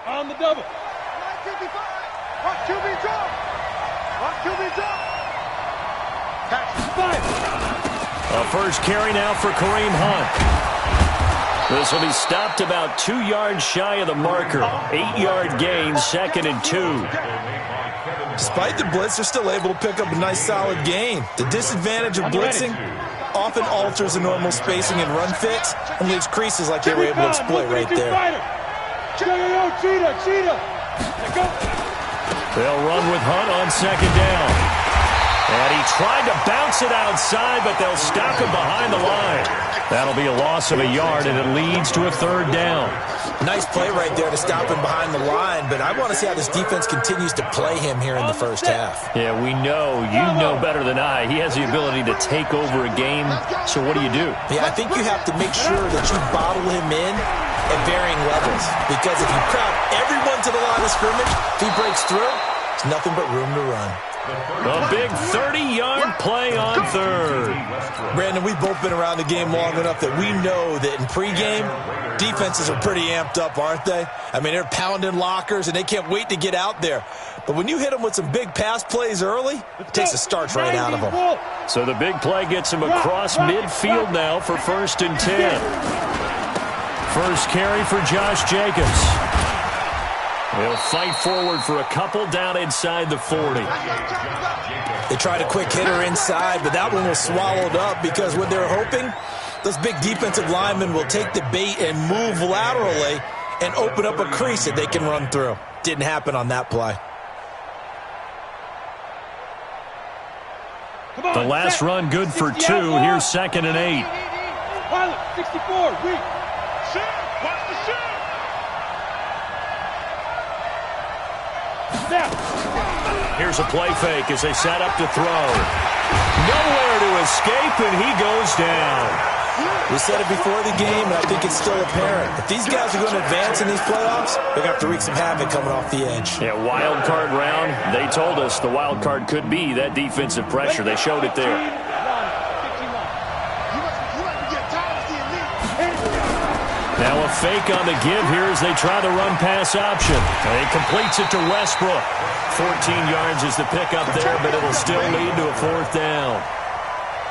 On the double. A first carry now for Kareem Hunt. This will be stopped about 2 yards shy of the marker. 8-yard gain, 2nd and 2. Despite the blitz, they're still able to pick up a nice solid gain. The disadvantage of blitzing often alters the normal spacing and run fits and leaves creases like they were able to exploit right there. They'll run with Hunt on 2nd down. And he tried to bounce it outside, but they'll stop him behind the line. That'll be a loss of a yard, and it leads to a 3rd down. Nice play right there to stop him behind the line, but I want to see how this defense continues to play him here in the first half. Yeah, we know. You know better than I. He has the ability to take over a game, so what do? Yeah, I think you have to make sure that you bottle him in at varying levels, because if you crowd everyone to the line of scrimmage, if he breaks through, there's nothing but room to run. A big 30-yard play on 3rd. Brandon, we've both been around the game long enough that we know that in pregame, defenses are pretty amped up, aren't they? I mean, they're pounding lockers, and they can't wait to get out there. But when you hit them with some big pass plays early, it takes the starch right out of them. So the big play gets him across midfield now for 1st and 10. First carry for Josh Jacobs. He'll fight forward for a couple down inside the 40. They tried a quick hitter inside, but that one was swallowed up because what they're hoping, those big defensive linemen will take the bait and move laterally and open up a crease that they can run through. Didn't happen on that play. The last run good for 2. Here's 2nd and 8. Pilot, 64, weak. Shoot, watch the shoot. Here's a play fake as they set up to throw. Nowhere to escape, and he goes down. We said it before the game, and I think it's still apparent. If these guys are going to advance in these playoffs, they're going to have to wreak some havoc coming off the edge. Yeah, wild card round. They told us the wild card could be that defensive pressure. They showed it there. Now a fake on the give here as they try the run-pass option. He completes it to Westbrook. 14 yards is the pickup there, but it'll still lead to a 4th down.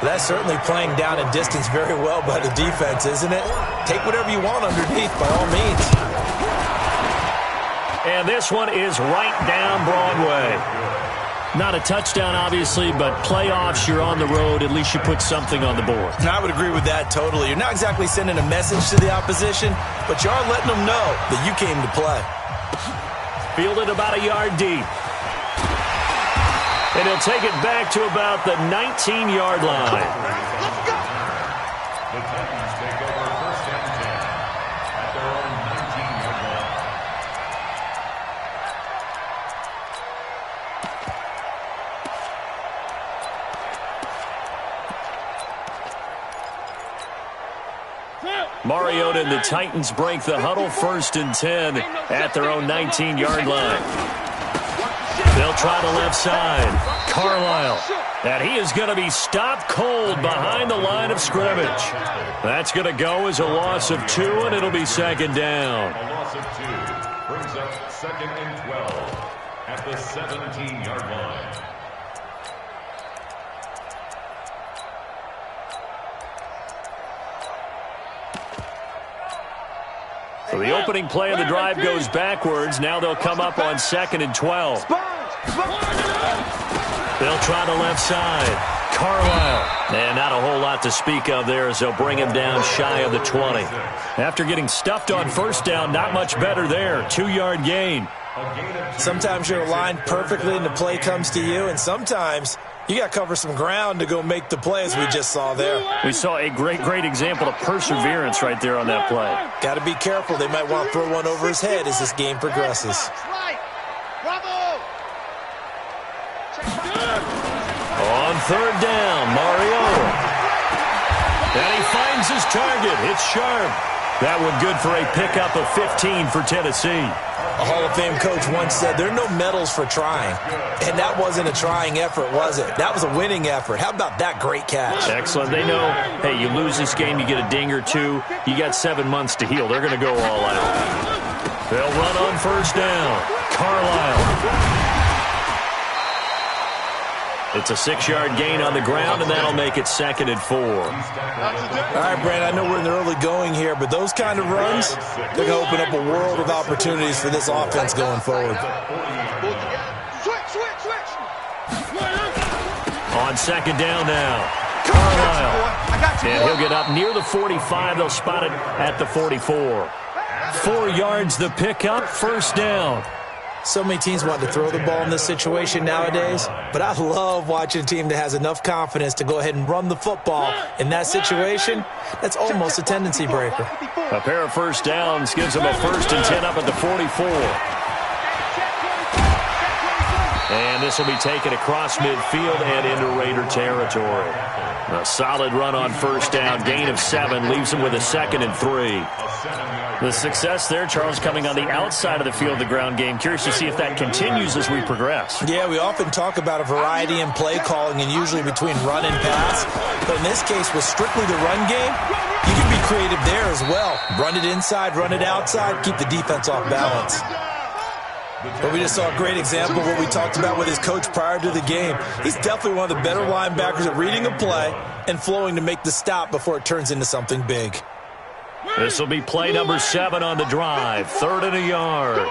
That's certainly playing down in distance very well by the defense, isn't it? Take whatever you want underneath, by all means. And this one is right down Broadway. Not a touchdown, obviously, but playoffs, you're on the road. At least you put something on the board. And I would agree with that totally. You're not exactly sending a message to the opposition, but you are letting them know that you came to play. Fielded about a yard deep. And he'll take it back to about the 19-yard line. Let's go. The Titans take over 1st and 10 at their own 19-yard line. Mariota and the Titans break the huddle, 1st and 10 at their own 19-yard line. They'll try the left side. Carlisle. And he is going to be stopped cold behind the line of scrimmage. That's going to go as a loss of 2, and it'll be 2nd down. A loss of 2 brings up 2nd and 12 at the 17-yard line. So the opening play of the drive goes backwards. Now they'll come up on 2nd and 12. They'll try the left side. Carlisle. And not a whole lot to speak of there as they'll bring him down shy of the 20. After getting stuffed on 1st down, not much better there. 2-yard gain. Sometimes you're aligned perfectly and the play comes to you, and sometimes you got to cover some ground to go make the play, as we just saw there. We saw a great example of perseverance right there on that play. Got to be careful. They might want to throw one over his head as this game progresses. On 3rd down, Mariota. And he finds his target. It's sharp. That one good for a pickup of 15 for Tennessee. A Hall of Fame coach once said, there are no medals for trying. And that wasn't a trying effort, was it? That was a winning effort. How about that great catch? Excellent. They know, hey, you lose this game, you get a ding or two. You got 7 months to heal. They're going to go all out. They'll run on first down. Carlisle. It's a 6-yard gain on the ground, and that'll make it 2nd and 4. All right, Brandon, I know we're in the early going here, but those kind of runs, they're going to open up a world of opportunities for this offense going forward. On 2nd down now, Carlisle. And he'll get up near the 45. They'll spot it at the 44. 4 yards the pickup, first down. So many teams want to throw the ball in this situation nowadays, but I love watching a team that has enough confidence to go ahead and run the football. In that situation, that's almost a tendency breaker. A pair of first downs gives them a 1st and 10 up at the 44. And this will be taken across midfield and into Raider territory. A solid run on first down, gain of 7, leaves them with a 2nd and 3. The success there, Charles, coming on the outside of the field, the ground game. Curious to see if that continues as we progress. Yeah, we often talk about a variety in play calling and usually between run and pass. But in this case, with strictly the run game, you can be creative there as well. Run it inside, run it outside, keep the defense off balance. But we just saw a great example of what we talked about with his coach prior to the game. He's definitely one of the better linebackers at reading a play and flowing to make the stop before it turns into something big. This will be play number 7 on the drive. 3rd and a yard.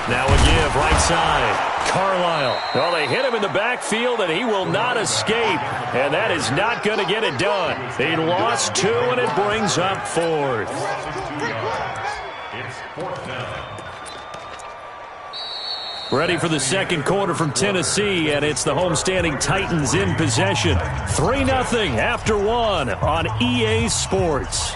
Now a give, right side. Carlisle. Well, they hit him in the backfield, and he will not escape. And that is not going to get it done. He lost 2, and it brings up 4th. It's 4th down. Ready for the second quarter from Tennessee, and it's the homestanding Titans in possession. 3-0 after 1 on EA Sports.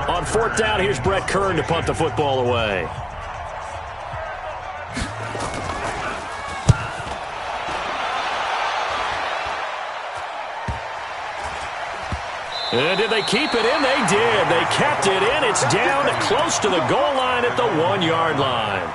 On 4th down, here's Brett Kern to punt the football away. And did they keep it in? They did. They kept it in. It's down close to the goal line at the 1-yard line.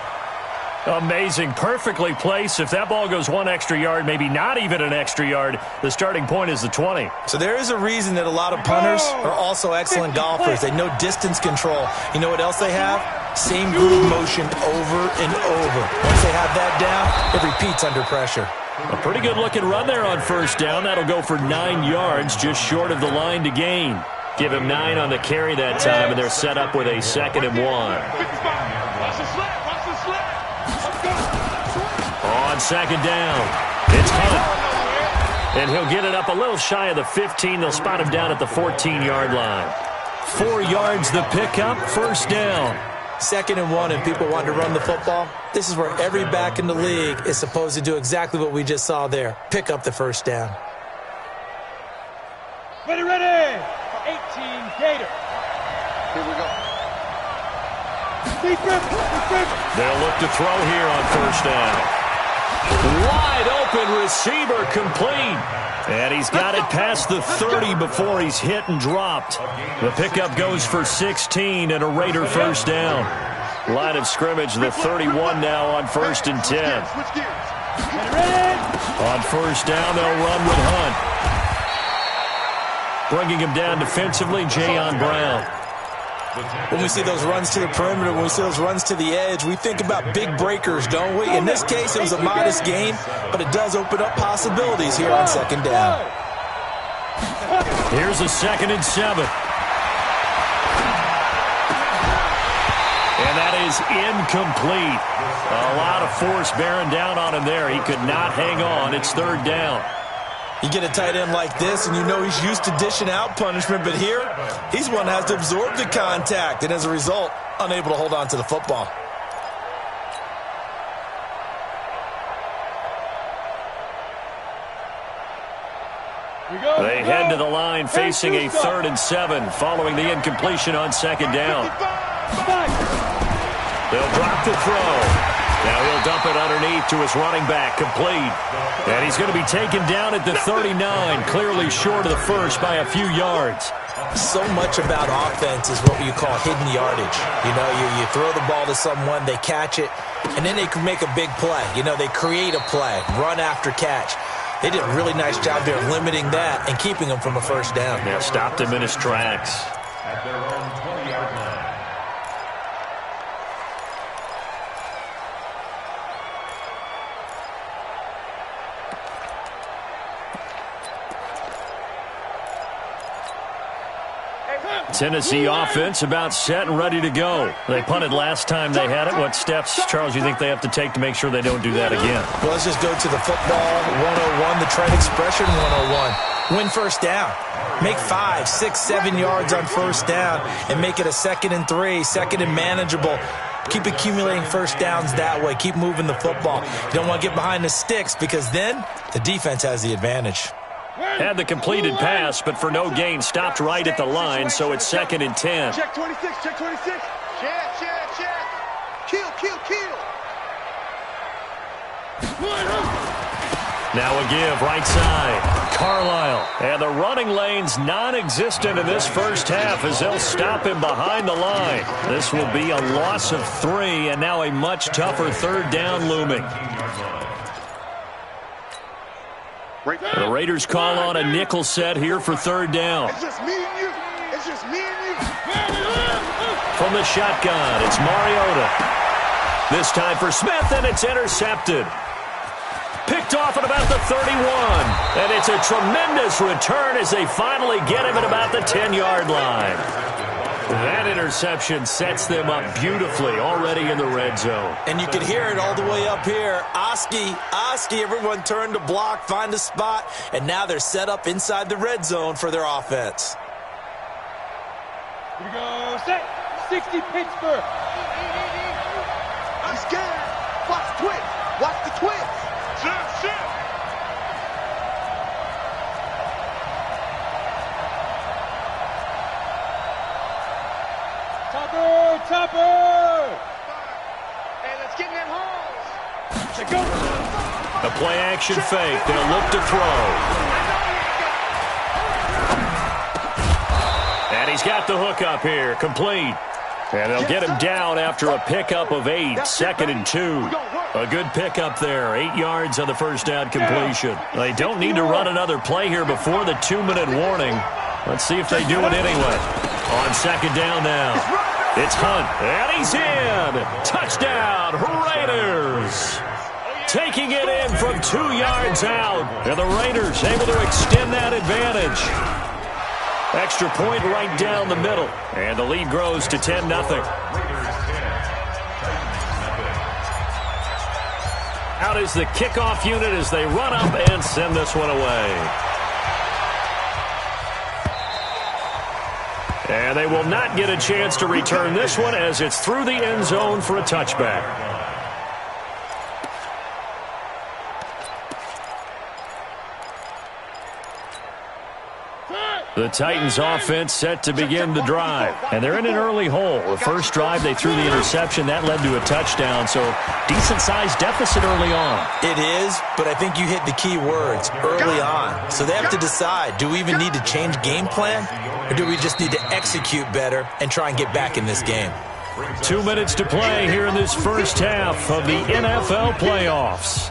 Amazing. Perfectly placed. If that ball goes 1 extra yard, maybe not even an extra yard, the starting point is the 20. So there is a reason that a lot of punters are also excellent golfers. They know distance control. You know what else they have? Same groove motion over and over. Once they have that down, it repeats under pressure. A pretty good-looking run there on first down. That'll go for 9 yards, just short of the line to gain. Give him 9 on the carry that time, and they're set up with a 2nd and 1. On 2nd down, it's Hunt. And he'll get it up a little shy of the 15. They'll spot him down at the 14-yard line. 4 yards the pickup, first down. 2nd and 1, and people want to run the football. This is where every back in the league is supposed to do exactly what we just saw there. Pick up the first down. Ready, 18 Gator. Here we go. They'll look to throw here on first down. Wide open receiver complete. And he's got it past the 30 before he's hit and dropped. The pickup goes for 16 and a Raider first down. Line of scrimmage, the 31 now on 1st and 10. On first down, they'll run with Hunt. Bringing him down defensively, Jayon Brown. When we see those runs to the perimeter, when we see those runs to the edge, we think about big breakers, don't we? In this case, it was a modest gain, but it does open up possibilities here on 2nd down. Here's a 2nd and 7. And that is incomplete. A lot of force bearing down on him there. He could not hang on. It's 3rd down. You get a tight end like this, and you know he's used to dishing out punishment, but here, he's one that has to absorb the contact, and as a result, unable to hold on to the football. They head to the line facing a 3rd and 7 following the incompletion on 2nd down. They'll drop the throw. Now he'll dump it underneath to his running back, complete. And he's going to be taken down at the 39, clearly short of the first by a few yards. So much about offense is what you call hidden yardage. You know, you throw the ball to someone, they catch it, and then they can make a big play. You know, they create a play, run after catch. They did a really nice job there limiting that and keeping him from a first down. Yeah, stopped him in his tracks. At their own 20-yard line. Tennessee offense about set and ready to go. They punted last time they had it. What steps, Charles, you think they have to take to make sure they don't do that again? Well, let's just go to the football 101, the trend expression 101. Win first down. Make 5, 6, 7 yards on first down and make it a 2nd and 3, 2nd and manageable. Keep accumulating first downs that way. Keep moving the football. You don't want to get behind the sticks because then the defense has the advantage. Had the completed pass, but for no gain, stopped right at the line, so it's 2nd and 10. Check 26, check 26. Check. Kill. Now a give, right side. Carlisle. And the running lane's non-existent in this first half as they'll stop him behind the line. This will be a loss of 3, and now a much tougher third down looming. The Raiders call on a nickel set here for third down. It's just me and you. From the shotgun, it's Mariota. This time for Smith, and it's intercepted. Picked off at about the 31. And it's a tremendous return as they finally get him at about the 10-yard line. That interception sets them up beautifully already in the red zone. And you can hear it all the way up here. Oski, everyone turned to block, find a spot, and now they're set up inside the red zone for their offense. Here we go. Set. 60 Pittsburgh. I'm scared. Watch the twist. Watch the twist. Shit. Topper! Hey, let's get in that hole. Go. A play-action fake. They'll look to throw. And he's got the hook up here. Complete. And they'll get him down after a pickup of 8. 2nd and 2. A good pickup there. 8 yards on the first down completion. They don't need to run another play here before the 2-minute warning. Let's see if they do it anyway. On 2nd down now. It's Hunt, and he's in. Touchdown, Raiders. Taking it in from 2 yards out. And the Raiders able to extend that advantage. Extra point right down the middle. And the lead grows to 10-0. Out is the kickoff unit as they run up and send this one away. And they will not get a chance to return this one as it's through the end zone for a touchback. The Titans offense set to begin the drive. And they're in an early hole. The first drive, they threw the interception. That led to a touchdown. So decent-sized deficit early on. It is, but I think you hit the key words, early on. So they have to decide, do we even need to change game plan? Or do we just need to execute better and try and get back in this game? 2 minutes to play here in this first half of the NFL playoffs.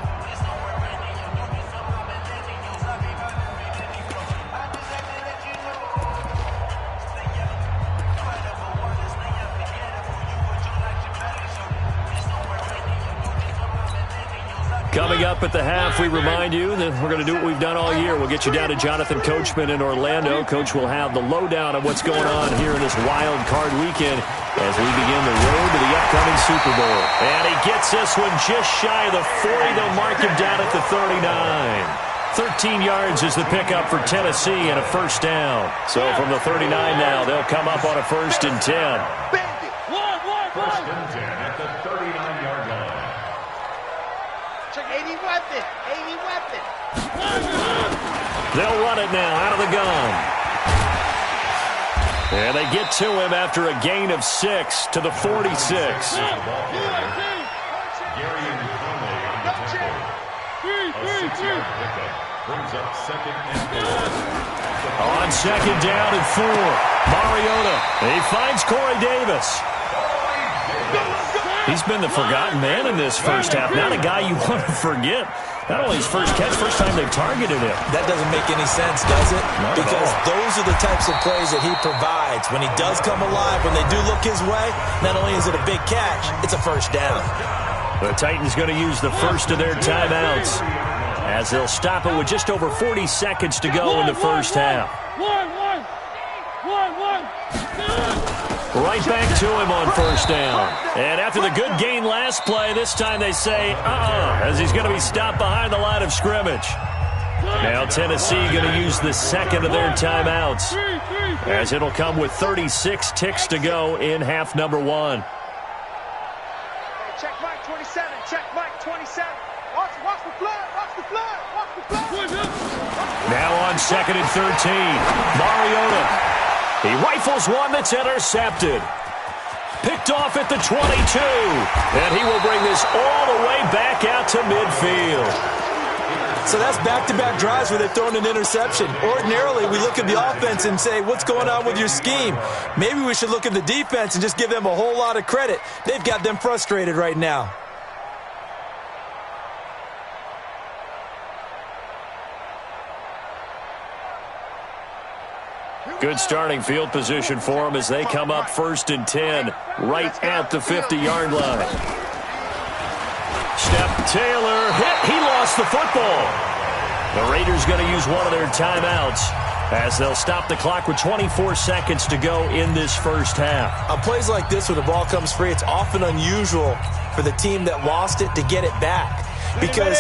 Coming up at the half, we remind you that we're going to do what we've done all year. We'll get you down to Jonathan Coachman in Orlando. Coach will have the lowdown of what's going on here in this wild card weekend as we begin the road to the upcoming Super Bowl. And he gets this one just shy of the 40. They'll mark him down at the 39. 13 yards is the pickup for Tennessee and a first down. So from the 39 now, they'll come up on a 1st and 10. First and 10 at the 39-yard line. 80 weapon. They'll run it now out of the gun. And they get to him after a gain of 6 to the 46. Gary and Conley on the tackle. A 6-yard pickup brings up 2nd and 4. On second down and 4, Mariota. He finds Corey Davis. He's been the forgotten man in this first half. Not a guy you want to forget. Not only his first catch, first time they've targeted him. That doesn't make any sense, does it? Not because at all. those are the types of plays that he provides. When he does come alive, when they do look his way, not only is it a big catch, it's a first down. The Titans going to use the first of their timeouts as they'll stop it with just over 40 seconds to go in the first half. Right back to him on first down. And after the good gain last play, this time they say, as he's going to be stopped behind the line of scrimmage. Now Tennessee going to use the second of their timeouts as it'll come with 36 ticks to go in half number 1. Check Mike 27. Check Mike 27. Watch the flag. Watch the flag. Watch the flag. Now on second and 13, Mariota. He rifles one that's intercepted. Picked off at the 22. And he will bring this all the way back out to midfield. So that's back-to-back drives where they've thrown an interception. Ordinarily, we look at the offense and say, what's going on with your scheme? Maybe we should look at the defense and just give them a whole lot of credit. They've got them frustrated right now. Good starting field position for them as they come up first and 10 right at the 50-yard line. Step Taylor hit. He lost the football. The Raiders going to use one of their timeouts as they'll stop the clock with 24 seconds to go in this first half. On plays like this where the ball comes free, it's often unusual for the team that lost it to get it back because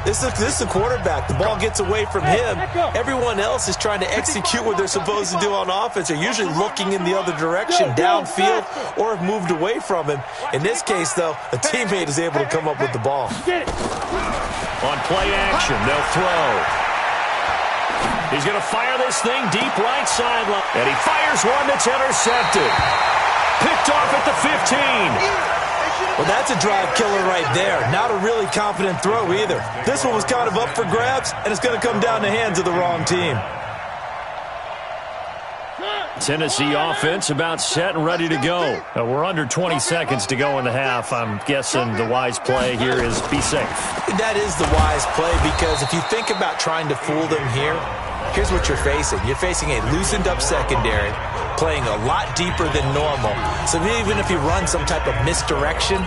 this is the quarterback. The ball gets away from him. Everyone else is trying to execute what they're supposed to do on offense. They're usually looking in the other direction, downfield, or have moved away from him. In this case, though, a teammate is able to come up with the ball. On play action, they'll throw. He's going to fire this thing deep right sideline. And he fires one that's intercepted. Picked off at the 15. Well, that's a drive killer right there. Not a really confident throw either. This one was kind of up for grabs, and it's going to come down the hands of the wrong team. Tennessee offense about set and ready to go. We're under 20 seconds to go in the half. I'm guessing the wise play here is be safe. That is the wise play because if you think about trying to fool them here, here's what you're facing. You're facing a loosened up secondary, playing a lot deeper than normal. So even if you run some type of misdirection,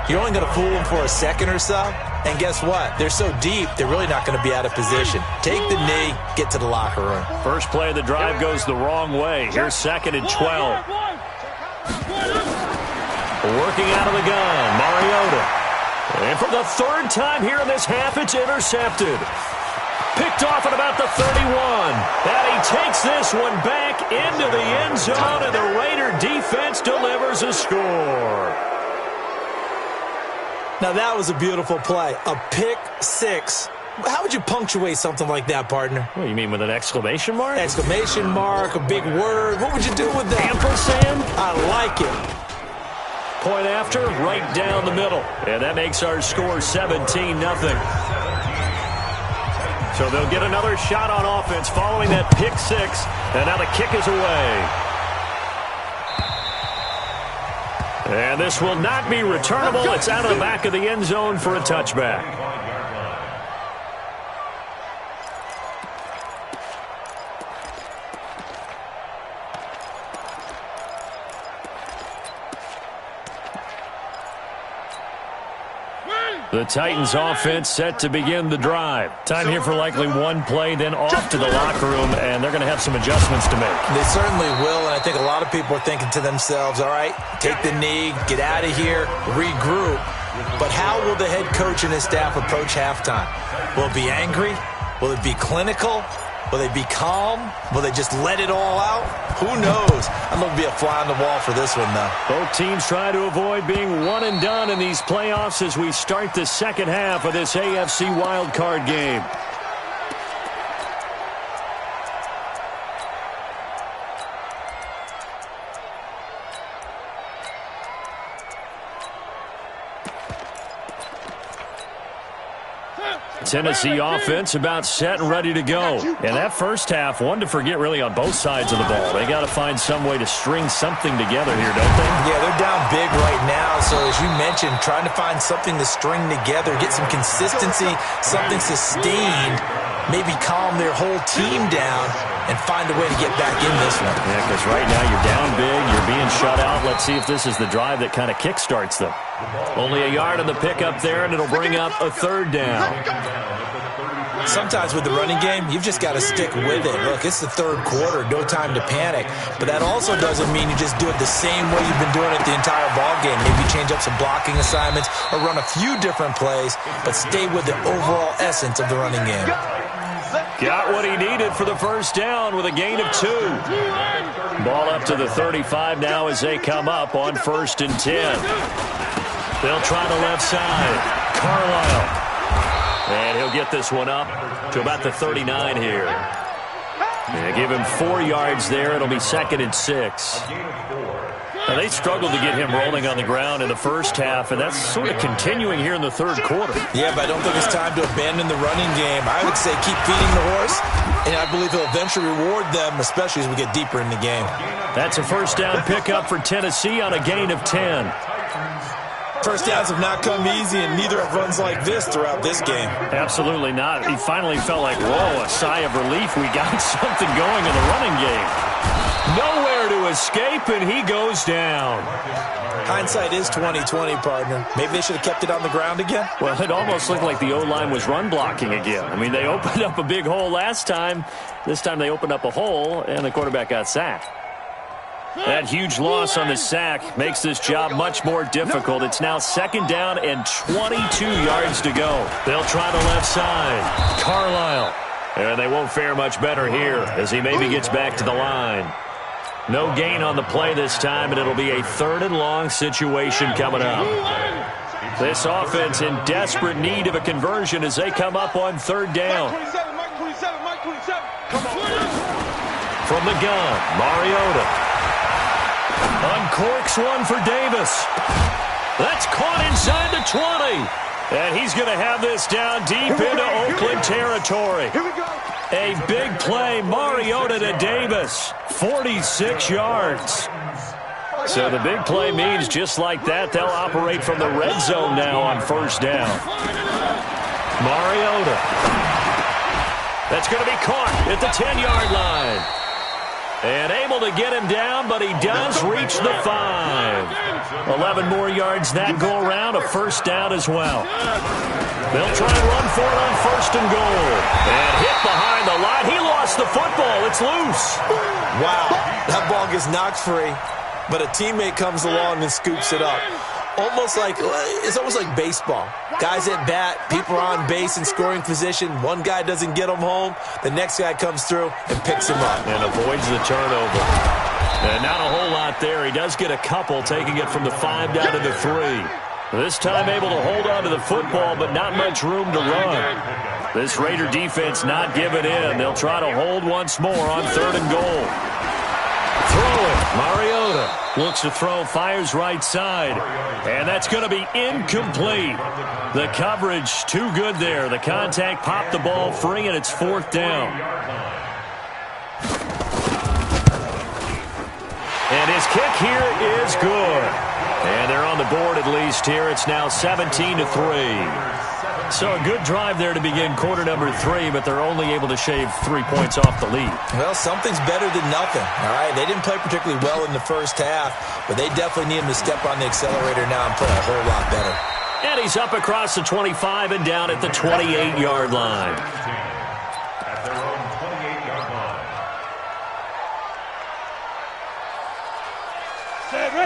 you're only going to fool them for a second or so. And guess what? They're so deep, they're really not going to be out of position. Take the knee, get to the locker room. First play of the drive goes the wrong way. Here's second and 12. Working out of the gun, Mariota. And for the third time here in this half, it's intercepted. Picked off at about the 31. And he takes this one back into the end zone, and the Raider defense delivers a score. Now, that was a beautiful play. A pick six. How would you punctuate something like that, partner? What, you mean with an exclamation mark? Exclamation mark, a big word. What would you do with that? Ampersand? I like it. Point after, right down the middle. And that makes our score 17-0. So they'll get another shot on offense following that pick six. And now the kick is away. And this will not be returnable. It's out of the back of the end zone for a touchback. The Titans offense set to begin the drive. Time here for likely one play, then off to the locker room, and they're going to have some adjustments to make. They certainly will, and I think a lot of people are thinking to themselves, all right, take the knee, get out of here, regroup. But how will the head coach and his staff approach halftime? Will it be angry? Will it be clinical? Will they be calm? Will they just let it all out? Who knows? I'm going to be a fly on the wall for this one, though. Both teams try to avoid being one and done in these playoffs as we start the second half of this AFC wildcard game. Tennessee offense about set and ready to go. And that first half, one to forget really on both sides of the ball. They got to find some way to string something together here, don't they? Yeah, they're down big right now. So as you mentioned, trying to find something to string together, get some consistency, something sustained, maybe calm their whole team down and find a way to get back in this one. Yeah, because right now you're down big, you're being shut out. Let's see if this is the drive that kind of kickstarts them. Only a yard on the pickup there, and it'll bring up a third down. Sometimes with the running game, you've just got to stick with it. Look, it's the third quarter, no time to panic. But that also doesn't mean you just do it the same way you've been doing it the entire ball game. Maybe change up some blocking assignments or run a few different plays, but stay with the overall essence of the running game. Got what he needed for the first down with a gain of 2. Ball up to the 35 now as they come up on 1st and 10. They'll try the left side. Carlisle. And he'll get this one up to about the 39 here. And give him 4 yards there. It'll be 2nd and 6. Now, they struggled to get him rolling on the ground in the first half, and that's sort of continuing here in the third quarter. Yeah, but I don't think it's time to abandon the running game. I would say keep feeding the horse, and I believe he'll eventually reward them, especially as we get deeper in the game. That's a first down pickup for Tennessee on a gain of 10. First downs have not come easy, and neither have runs like this throughout this game. Absolutely not. He finally felt like, whoa, a sigh of relief. We got something going in the running game. Nowhere to escape, and he goes down. Hindsight is 20/20, partner. Maybe they should have kept it on the ground again. Well, it almost looked like the O-line was run blocking again. I mean, they opened up a big hole last time. This time they opened up a hole, and the quarterback got sacked. That huge loss on the sack makes this job much more difficult. It's now 2nd down and 22 yards to go. They'll try the left side. Carlisle. And they won't fare much better here as he maybe gets back to the line. No gain on the play this time, and it'll be a 3rd and long situation coming up. This offense in desperate need of a conversion as they come up on 3rd down. From the gun, Mariota. Uncorks one for Davis. That's caught inside the 20. And he's going to have this down deep into Oakland territory. A big play, Mariota to Davis. 46 yards. So the big play means just like that, they'll operate from the red zone now on 1st down. Mariota. That's going to be caught at the 10-yard line. And able to get him down, but he does reach the 5. 11 more yards that go around, a 1st down as well. They'll try and run for it on 1st and goal. And hit behind the line. He lost the football. It's loose. Wow, that ball gets knocked free, but a teammate comes along and scoops it up. It's almost like baseball. Guys at bat, people are on base in scoring position. One guy doesn't get him home. The next guy comes through and picks him up. And avoids the turnover. And not a whole lot there. He does get a couple, taking it from the 5 down to the 3. This time able to hold on to the football, but not much room to run. This Raider defense not giving in. They'll try to hold once more on 3rd and goal. Throwing, Mariota looks to throw, fires right side, and that's going to be incomplete. The coverage too good there. The contact popped the ball free, and it's 4th down. And his kick here is good. And they're on the board at least here. It's now 17-3. So a good drive there to begin quarter number 3, but they're only able to shave 3 points off the lead. Well, something's better than nothing, all right? They didn't play particularly well in the first half, but they definitely need him to step on the accelerator now and play a whole lot better. And he's up across the 25 and down at the 28-yard line. At their own 28-yard line.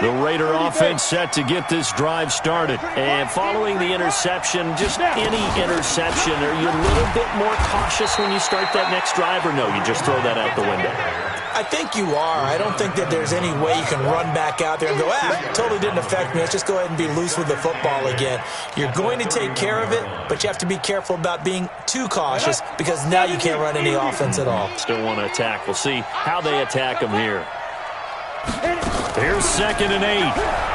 The Raider offense set to get this drive started. And following the interception, just any interception, are you a little bit more cautious when you start that next drive, or no, you just throw that out the window? I think you are. I don't think that there's any way you can run back out there and go, totally didn't affect me. Let's just go ahead and be loose with the football again. You're going to take care of it, but you have to be careful about being too cautious because now you can't run any offense at all. Still want to attack. We'll see how they attack them here. Here's 2nd and 8.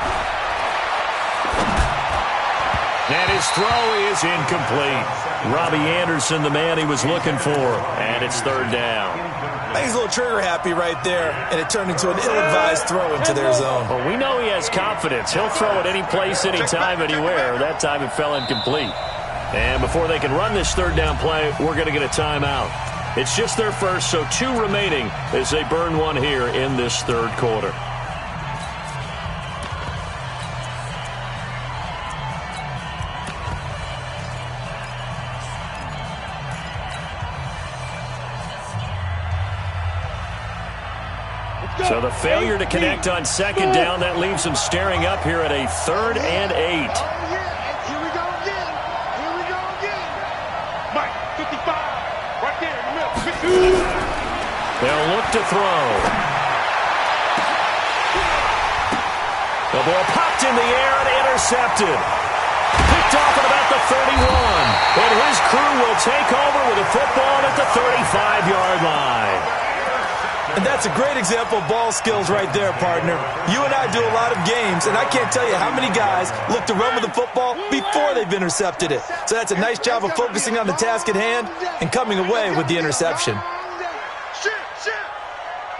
And his throw is incomplete. Robbie Anderson, the man he was looking for, and it's third down. I think he's a little trigger happy right there, and it turned into an ill-advised throw into their zone. Well, we know he has confidence. He'll throw it any place, anytime, anywhere. That time it fell incomplete. And before they can run this third down play, we're going to get a timeout. It's just their first, so 2 remaining as they burn one here in this third quarter. So the failure to connect on second down, that leaves them staring up here at a 3rd and 8. Here we go again. Here we go again. Mike, 55. Right there in the middle. They'll look to throw. The ball popped in the air and intercepted. Picked off at about the 31. And his crew will take over with a football at the 35-yard line. And that's a great example of ball skills right there, partner. You and I do a lot of games, and I can't tell you how many guys look to run with the football before they've intercepted it. So that's a nice job of focusing on the task at hand and coming away with the interception. Shit.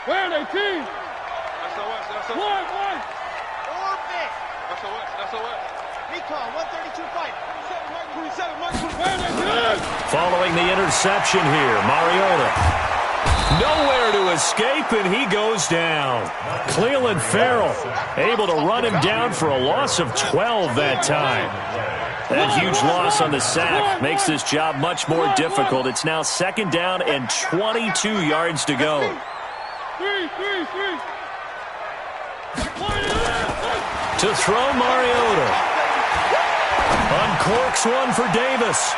Where are they, team? SOS. One. Orbit. SOS. Recon, 132 fight. 27, Mike 27. Where are they, team? Following the interception here, Mariota. Nowhere to escape, and he goes down. Cleveland Farrell able to run him down for a loss of 12 that time. That huge loss on the sack makes this job much more difficult. It's now 2nd down and 22 yards to go. Three. To throw, Mariota. Uncorks one for Davis.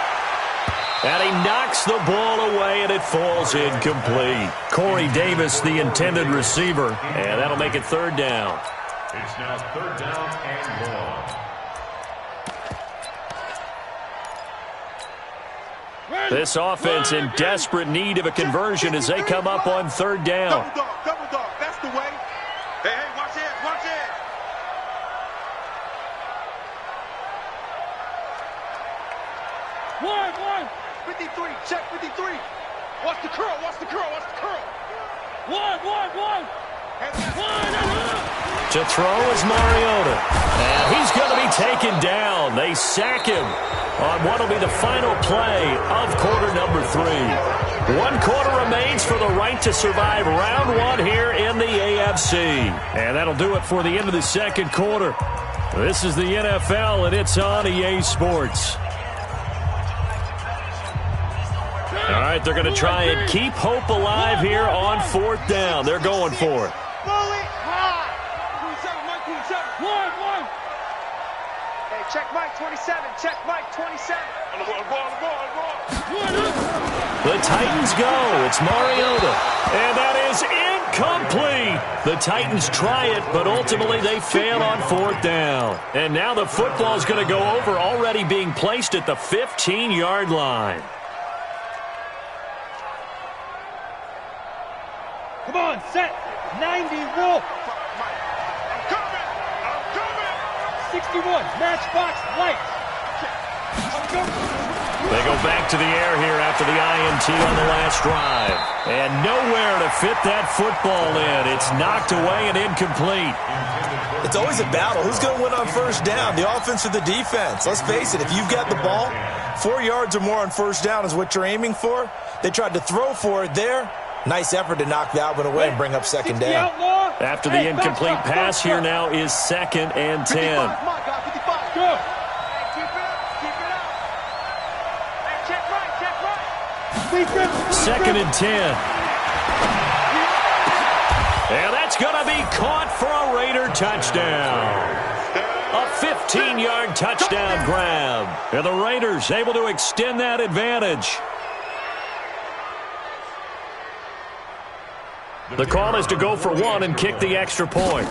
And he knocks the ball away, and it falls incomplete. Corey Davis, the intended receiver, and that'll make it 3rd down. It's now 3rd down and 1. This offense in desperate need of a conversion as they come up on 3rd down. Double dog. That's the way. Hey, watch it. 53, check 53. Watch the curl. One. To throw is Mariota. And he's going to be taken down. They sack him on what will be the final play of quarter number 3. 1 quarter remains for the right to survive round 1 here in the AFC. And that'll do it for the end of the 2nd quarter. This is the NFL, and it's on EA Sports. All right, they're going to try and keep hope alive here on 4th down. They're going for it. Bullet high. 27. One. Hey, check Mike 27. Check Mike 27. On the ball. The Titans go. It's Mariota. And that is incomplete. The Titans try it, but ultimately they fail on 4th down. And now the football is going to go over, already being placed at the 15-yard line. Come on, set. 90, roll. I'm coming. 61, matchbox, lights. They go back to the air here after the INT on the last drive. And nowhere to fit that football in. It's knocked away and incomplete. It's always a battle. Who's going to win on 1st down, the offense or the defense? Let's face it, if you've got the ball, 4 yards or more on 1st down is what you're aiming for. They tried to throw for it there. Nice effort to knock that one away and bring up 2nd down. After the incomplete pass here now is 2nd and 10. 55. Go. Hey, keep it up. Hey, check right. 2nd and 10. And that's going to be caught for a Raider touchdown. A 15-yard touchdown grab. And the Raiders able to extend that advantage. The call is to go for 1 and kick the extra point.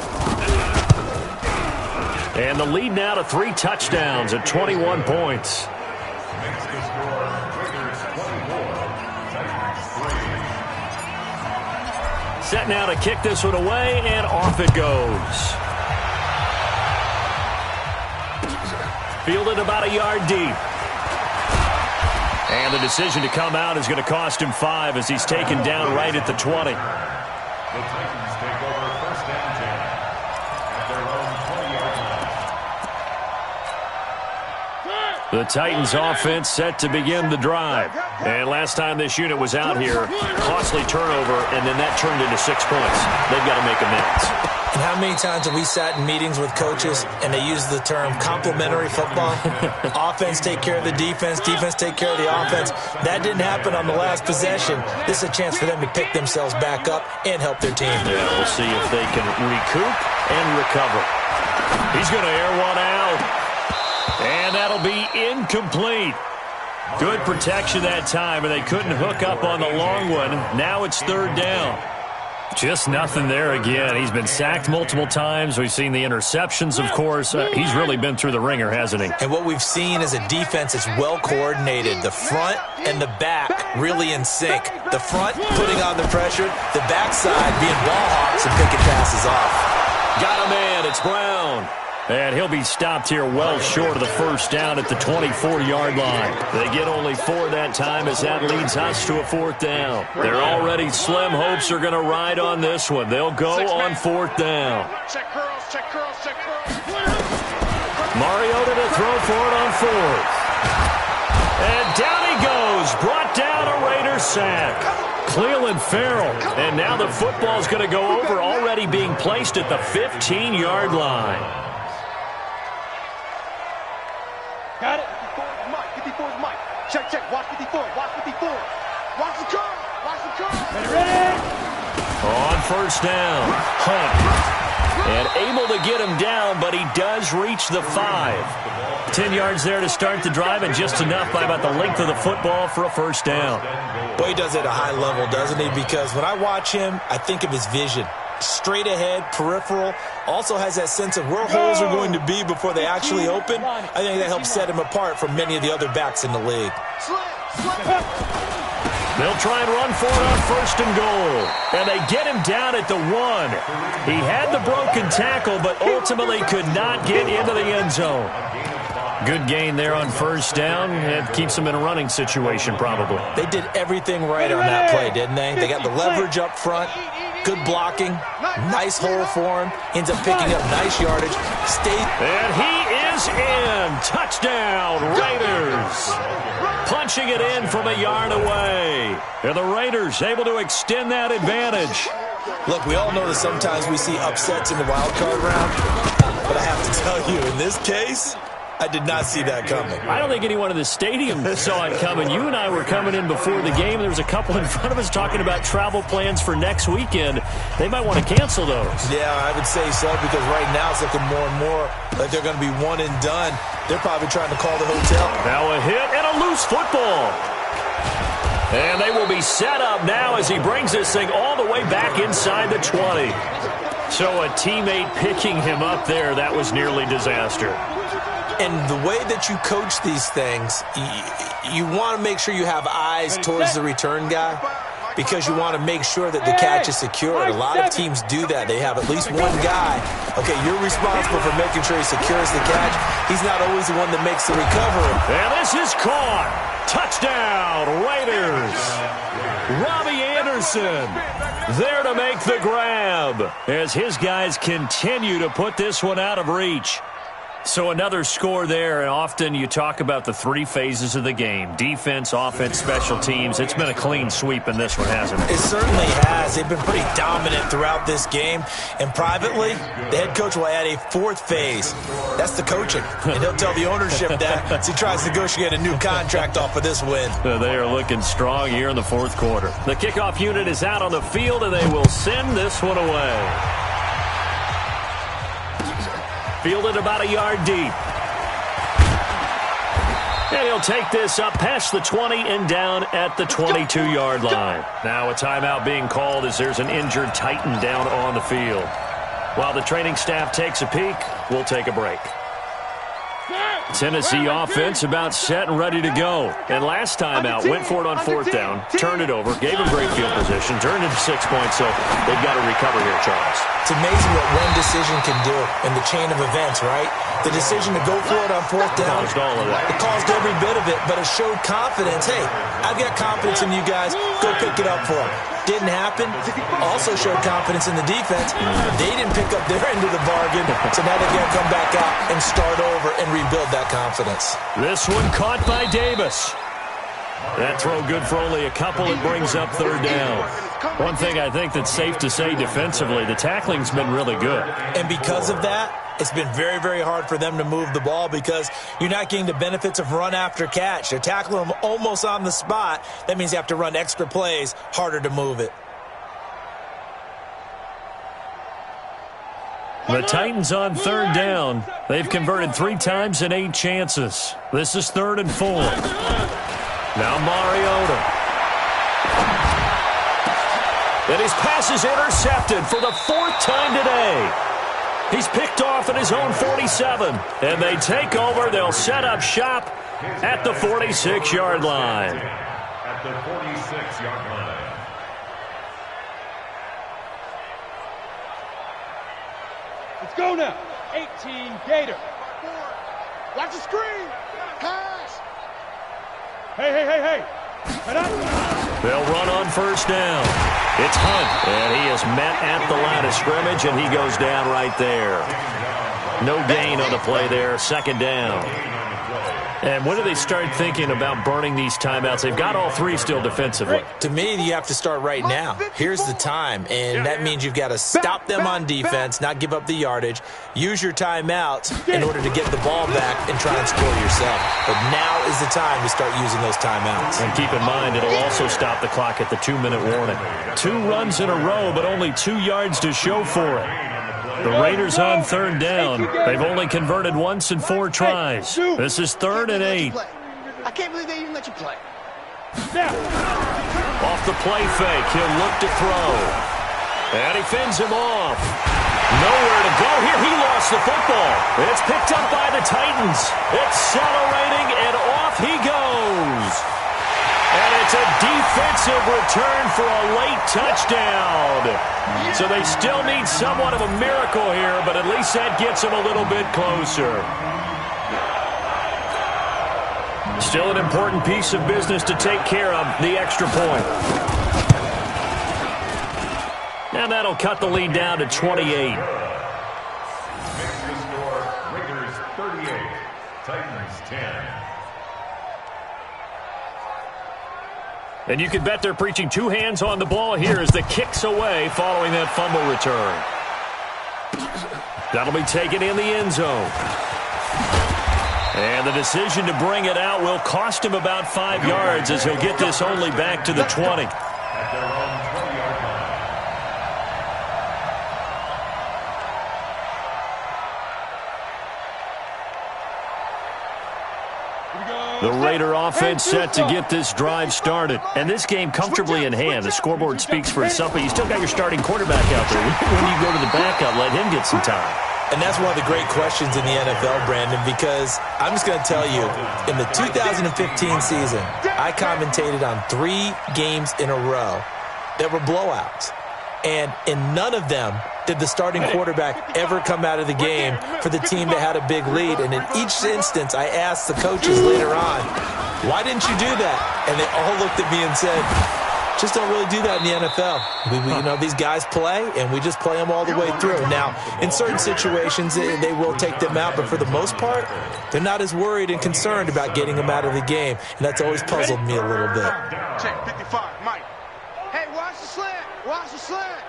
And the lead now to 3 touchdowns at 21 points. Set now to kick this one away, and off it goes. Fielded about a yard deep. And the decision to come out is going to cost him 5 as he's taken down right at the 20. The Titans take over first and 10 at their own 20-yard line. The Titans offense set to begin the drive. And last time this unit was out here, costly turnover, and then that turned into 6 points. They've got to make amends. And how many times have we sat in meetings with coaches and they use the term complementary football? Offense take care of the defense, defense take care of the offense. That didn't happen on the last possession. This is a chance for them to pick themselves back up and help their team. Yeah, we'll see if they can recoup and recover. He's going to air one out. And that'll be incomplete. Good protection that time, and they couldn't hook up on the long one. Now it's 3rd down. Just nothing there again. He's been sacked multiple times. We've seen the interceptions, of course. He's really been through the ringer, hasn't he? And what we've seen is a defense that's well coordinated. The front and the back really in sync. The front putting on the pressure, the backside being ball hawks and picking passes off. Got a man. It's Brown. And he'll be stopped here well short of the first down at the 24-yard line. They get only 4 that time as that leads us to a 4th down. Their already slim hopes are going to ride on this one. They'll go on 4th down. Check curls, check curls, check curls. Mariota to throw for it on 4th. And down he goes. Brought down a Raider sack. Cleveland Farrell. And now the football's going to go over, already being placed at the 15-yard line. Got it. 54 is Mike. Check, check. Watch 54. Watch 54. Watch the curl. Watch the curl. Ready? On first down, Hunt. And able to get him down, but he does reach the 5. 10 yards there to start the drive, and just enough by about the length of the football for a first down. Boy, he does it at a high level, doesn't he? Because when I watch him, I think of his vision. Straight ahead, peripheral, also has that sense of where holes are going to be before they actually open. I think that helps set him apart from many of the other backs in the league. They'll try and run for it on first and goal. And they get him down at the 1. He had the broken tackle, but ultimately could not get into the end zone. Good gain there on first down. It keeps them in a running situation, probably. They did everything right on that play, didn't they? They got the leverage up front, good blocking, nice hole for him, ends up picking up nice yardage. And he is in. Touchdown, Raiders. Punching it in from a yard away. And the Raiders able to extend that advantage. Look, we all know that sometimes we see upsets in the wild card round, but I have to tell you, in this case, I did not see that coming. I don't think anyone in the stadium saw it coming. You and I were coming in before the game. There was a couple in front of us talking about travel plans for next weekend. They might want to cancel those. Yeah, I would say so, because right now it's looking more and more like they're going to be one and done. They're probably trying to call the hotel. Now a hit and a loose football. And they will be set up now as he brings this thing all the way back inside the 20. So a teammate picking him up there, that was nearly disaster. And the way that you coach these things, you want to make sure you have eyes towards the return guy, because you want to make sure that the catch is secured. A lot of teams do that. They have at least one guy. Okay, you're responsible for making sure he secures the catch. He's not always the one that makes the recovery. And this is caught. Touchdown, Raiders. Robbie Anderson there to make the grab as his guys continue to put this one out of reach. So another score there, and often you talk about the 3 phases of the game: defense, offense, special teams. It's been a clean sweep in this one, hasn't it? It certainly has. They've been pretty dominant throughout this game. And privately, the head coach will add a 4th phase. That's the coaching. And he'll tell the ownership that as he tries to negotiate a new contract off of this win. They are looking strong here in the 4th quarter. The kickoff unit is out on the field, and they will send this one away. Fielded about a yard deep. And he'll take this up past the 20 and down at the 22-yard line. Now a timeout being called as there's an injured Titan down on the field. While the training staff takes a peek, we'll take a break. Tennessee offense about set and ready to go. And last time out, went for it on fourth down, turned it over, gave them great field position, turned it to 6 points, so they've got to recover here, Charles. It's amazing what one decision can do in the chain of events, right? The decision to go for it on fourth down. Caused all of that. It caused every bit of it, but it showed confidence. Hey, I've got confidence in you guys. Go pick it up for them. Didn't happen. Also showed confidence in the defense. They didn't pick up their end of the bargain, so now they've got to come back out and start over and rebuild that confidence. This one caught by Davis. That throw good for only a couple. It brings up third down. One thing I think that's safe to say defensively, the tackling's been really good. And because of that, it's been very, very hard for them to move the ball because you're not getting the benefits of run after catch. They're tackling them almost on the spot. That means you have to run extra plays, harder to move it. The Titans on third down. They've converted 3 times in 8 chances. This is 3rd and 4. Now Mariota. And his pass is intercepted for the 4th time today. He's picked off at his own 47. And they take over. They'll set up shop at the 46-yard line. At the 46-yard line. Let's go now. 18 Gator. Watch the screen. Pass. Hey. Right on. They'll run on first down. It's Hunt, and he is met at the line of scrimmage, and he goes down right there. No gain on the play there, 2nd down. And when do they start thinking about burning these timeouts? They've got all 3 still defensively. To me, you have to start right now. Here's the time, and that means you've got to stop them on defense, not give up the yardage, use your timeouts in order to get the ball back and try and score yourself. But now is the time to start using those timeouts. And keep in mind, it'll also stop the clock at the 2-minute warning. 2 runs in a row, but only 2 yards to show for it. The Raiders on third down. They've only converted once in 4 tries. This is 3rd and 8. I can't believe they even let you play. Off the play fake, he'll look to throw. And he fends him off. Nowhere to go here. He lost the football. It's picked up by the Titans. Accelerating, and off he goes. And it's a defensive return for a late touchdown. So they still need somewhat of a miracle here, but at least that gets them a little bit closer. Still an important piece of business to take care of, the extra point. Now that'll cut the lead down to 28. Makes the score Raiders 38, Titans 10. And you can bet they're preaching 2 hands on the ball here as the kick's away following that fumble return. That'll be taken in the end zone. And the decision to bring it out will cost him about 5 yards as he'll get this only back to the 20. At their own 20-yard line. The Raider offense set to get this drive started. And this game comfortably in hand. The scoreboard speaks for itself, but you still got your starting quarterback out there. When you go to the backup, let him get some time. And that's one of the great questions in the NFL, Brandon, because I'm just going to tell you, in the 2015 season, I commentated on 3 games in a row that were blowouts. And in none of them did the starting quarterback ever come out of the game for the team that had a big lead. And in each instance, I asked the coaches later on, why didn't you do that? And they all looked at me and said, just don't really do that in the NFL. You know, these guys play, and we just play them all the way through. Now, in certain situations, they will take them out, but for the most part, they're not as worried and concerned about getting them out of the game, and that's always puzzled me a little bit. Check 55, Mike. Hey, watch the slant. Watch the slant.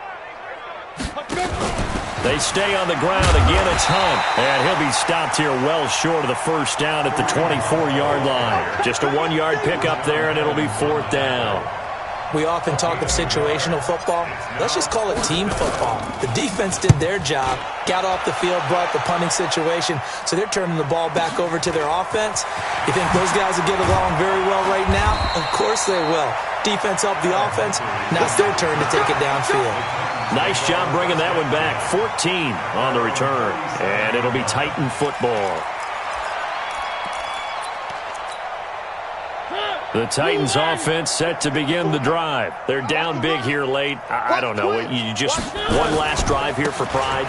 They stay on the ground. Again, it's Hunt. And he'll be stopped here well short of the first down at the 24-yard line. Just a 1-yard pickup there, and it'll be 4th down. We often talk of situational football. Let's just call it team football. The defense did their job, got off the field, brought the punting situation, so they're turning the ball back over to their offense. You think those guys will get along very well right now? Of course they will. Defense helped the offense. Now it's their turn to take it downfield. Nice job bringing that one back. 14 on the return, and it'll be Titan football. The Titans offense set to begin the drive. They're down big here late. I don't know. You just one last drive here for pride?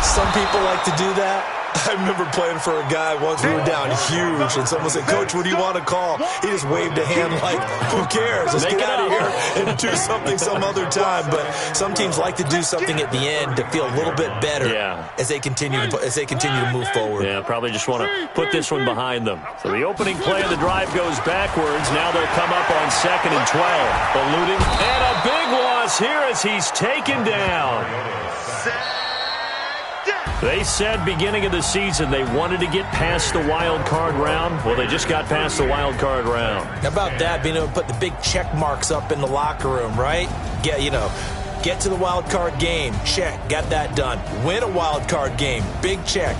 Some people like to do that. I remember playing for a guy once. We were down huge, and someone said, "Coach, what do you want to call?" He just waved a hand like, "Who cares? Let's get out of here and do something some other time." But some teams like to do something at the end to feel a little bit better as they continue to move forward. Yeah, probably just want to put this one behind them. So the opening play of the drive goes backwards. Now they'll come up on 2nd and 12. Eluding, and a big loss here as he's taken down. They said beginning of the season they wanted to get past the wild card round. Well, they just got past the wild card round. How about that, being able to put the big check marks up in the locker room, right? Get to the wild card game. Check. Got that done. Win a wild card game. Big check.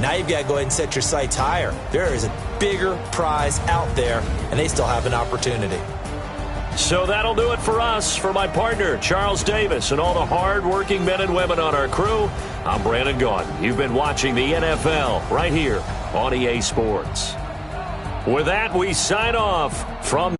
Now you've got to go ahead and set your sights higher. There is a bigger prize out there, and they still have an opportunity. So that'll do it for us. For my partner, Charles Davis, and all the hard-working men and women on our crew, I'm Brandon Gaudin. You've been watching the NFL right here on EA Sports. With that, we sign off from